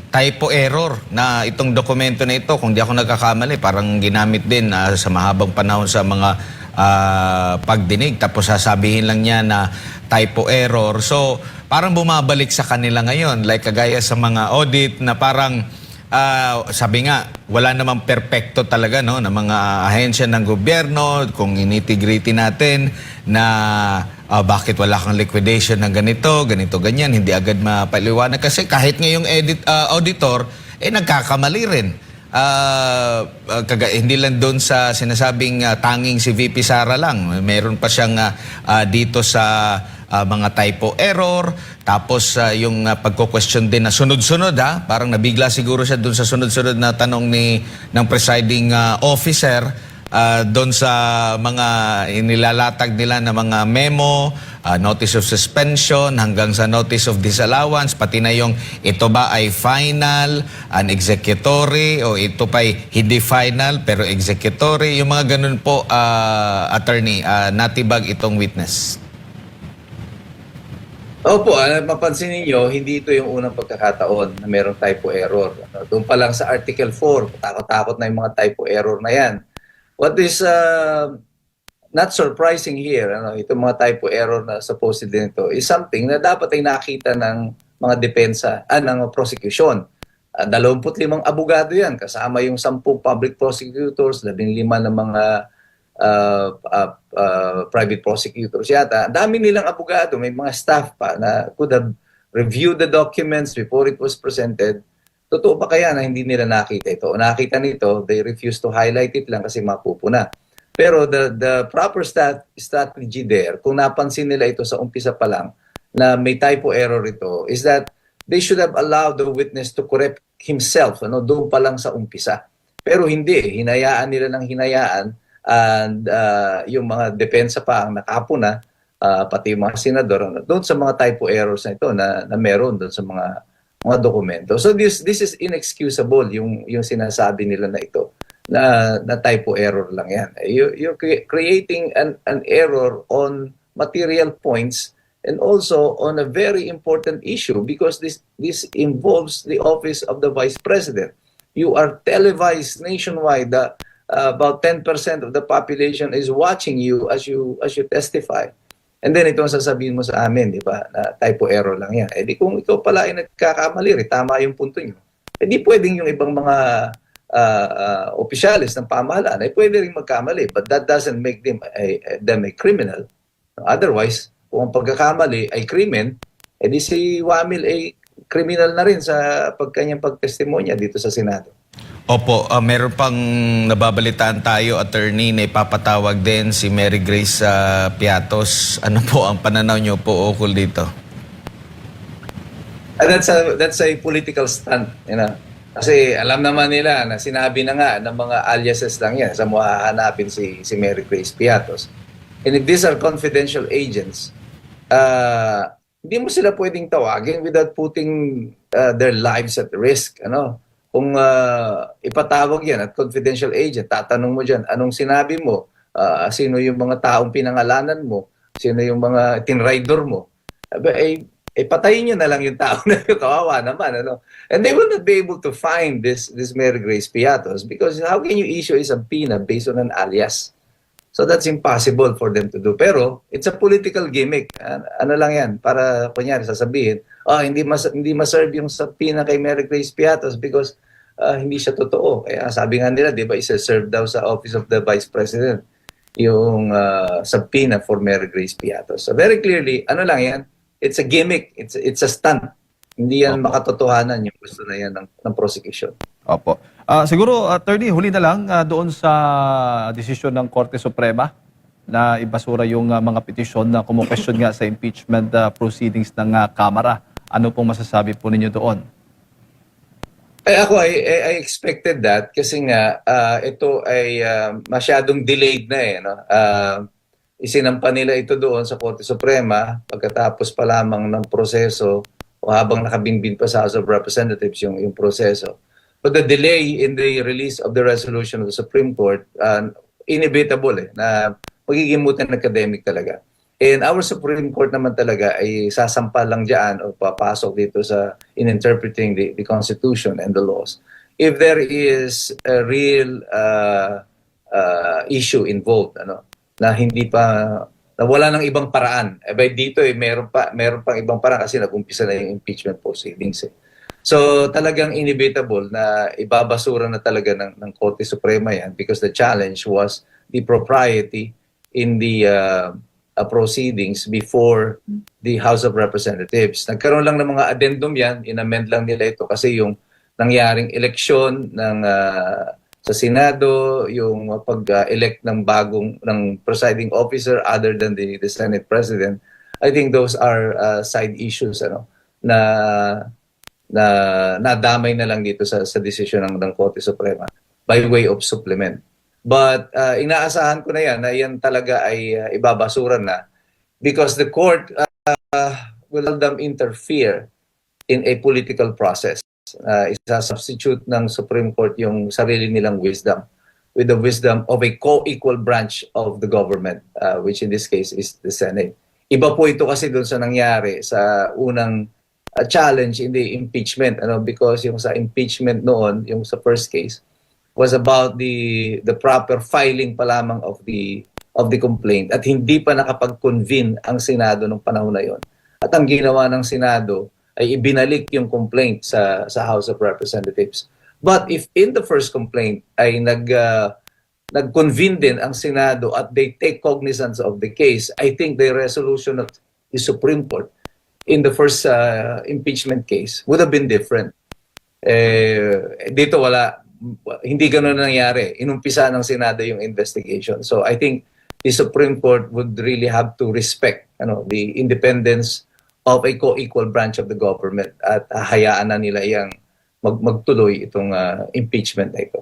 typo error na itong dokumento na ito, kung di ako nagkakamali, parang ginamit din sa mahabang panahon sa mga pagdinig. Tapos sasabihin lang niya na typo error. So, parang bumabalik sa kanila ngayon. Like kagaya sa mga audit na parang sabi nga, wala namang perpekto talaga no, ng mga ahensya ng gobyerno. Kung initigrity natin na bakit wala kang liquidation ng ganito, ganyan, hindi agad mapaliwanag. Kasi kahit ngayong auditor, nagkakamali rin. Hindi lang doon sa sinasabing tanging si VP Sara lang. Meron pa siyang dito sa mga typo error. Tapos yung pagko-question din na sunod-sunod parang nabigla siguro siya doon sa sunod-sunod na tanong ng presiding officer. Doon sa mga inilalatag nila na mga memo, notice of suspension, hanggang sa notice of disallowance, pati na yung ito ba ay final, an executory, o ito pa ay hindi final pero executory. Yung mga ganun po, attorney, natibag itong witness. Opo, mapansin ninyo, hindi ito yung unang pagkakataon na merong typo error. Doon pa lang sa Article 4, takot-takot na yung mga typo error na yan. What is not surprising here, itong mga typo error na supposedly nito, is something na dapat ay nakita ng mga depensa, ng prosecution. 25 abogado yan, kasama yung 10 public prosecutors, 15 na mga private prosecutors yata. Ang dami nilang abogado, may mga staff pa na could have reviewed the documents before it was presented. Totoo ba kaya na hindi nila nakita ito? O nakita nito, they refuse to highlight it lang kasi mapupuna. Pero the proper strategy there, kung napansin nila ito sa umpisa pa lang, na may typo error ito, is that they should have allowed the witness to correct himself, doon pa lang sa umpisa. Pero hindi, hinayaan nila ng hinayaan, and yung mga depensa pa ang nakapuna, pati yung mga senador, doon sa mga typo errors na ito na meron doon sa mga dokumento. So this is inexcusable yung sinasabi nila na ito na typo error lang yan. You're creating an error on material points and also on a very important issue because this involves the office of the Vice President. You are televised nationwide. About 10% of the population is watching you as you testify. And then ito ang sasabihin mo sa amin, di ba, na typo error lang yan. Di kung ikaw pala ay nagkakamali, tama yung punto nyo. Di pwedeng yung ibang mga opisyalis ng pamahalaan ay pwede rin magkamali, but that doesn't make them a criminal. Otherwise, kung ang pagkakamali ay krimen, di si Wamil ay criminal na rin sa kanyang pagtestimonya dito sa Senado. Opo, meron pang nababalitaan tayo, attorney, na ipapatawag din si Mary Grace Piatos. Ano po ang pananaw niyo po ukol dito? That's a political stunt, Kasi alam naman nila na sinabi na nga ng mga aliases lang yan sa hahanapin si Mary Grace Piatos. And if these are confidential agents, hindi mo sila pwedeng tawagin without putting their lives at risk, Kung ipatawag yan at confidential agent, tatanong mo dyan, anong sinabi mo? Sino yung mga taong pinangalanan mo? Sino yung mga tinrider mo? Patayin nyo na lang yung tao na kawawa naman. And they will not be able to find this Mary Grace Piatos because how can you issue a subpoena based on an alias? So that's impossible for them to do. Pero it's a political gimmick. Ano lang yan, para kunyari sasabihin, hindi ma-serve yung subpoena kay Mary Grace Piatos because hindi siya totoo. Kaya sabi nga nila, di ba, isa-serve daw sa Office of the Vice President yung subpoena for Mary Grace Piatos. So very clearly, ano lang yan, it's a gimmick, it's a stunt. Hindi yan makatotohanan yung gusto na yan ng prosecution. Opo. Siguro, attorney, huli na lang doon sa desisyon ng Korte Suprema na ibasura yung mga petisyon na kumu-question nga sa impeachment proceedings ng Kamara. Ano pong masasabi po ninyo doon? I expected that kasi nga ito ay masyadong delayed na isinampa nila ito doon sa Korte Suprema pagkatapos pa lamang ng proseso o habang nakabinbin pa sa House of Representatives yung proseso. But the delay in the release of the resolution of the Supreme Court, inevitable na magiging moot and academic talaga. And our Supreme Court naman talaga ay sasampa lang diyan o papasok dito sa in interpreting the Constitution and the laws. If there is a real issue involved, na hindi pa na wala ng ibang paraan. By dito meron pang ibang paraan kasi nag-umpisa na yung impeachment proceedings. So talagang inevitable na ibabasura na talaga ng Korte Suprema yan because the challenge was the propriety in the proceedings before the House of Representatives. Nagkaroon lang ng mga addendum yan, inamend lang nila ito kasi yung nangyaring eleksyon sa Senado, yung pag-elect ng presiding officer other than the Senate President. I think those are side issues na nadamay na lang dito sa desisyon ng Korte Suprema by way of supplement. But inaasahan ko na yan talaga ay ibabasuran na because the court will seldom interfere in a political process. Isa-substitute ng Supreme Court yung sarili nilang wisdom with the wisdom of a co-equal branch of the government, which in this case is the Senate. Iba po ito kasi doon sa nangyari sa unang challenge in the impeachment, because yung sa impeachment noon, yung sa first case, was about the proper filing pa lamang of the complaint at hindi pa nakapag-convene ang Senado nung panahon na yon. At ang ginawa ng Senado ay ibinalik yung complaint sa House of Representatives. But if in the first complaint ay nag-convene din ang Senado at they take cognizance of the case, I think the resolution of the Supreme Court in the first impeachment case would have been different. Dito hindi ganoon nangyari. Inumpisa ng Senado yung investigation. So I think the Supreme Court would really have to respect the independence of a co-equal branch of the government at hayaan na nila yung magtuloy itong impeachment na ito.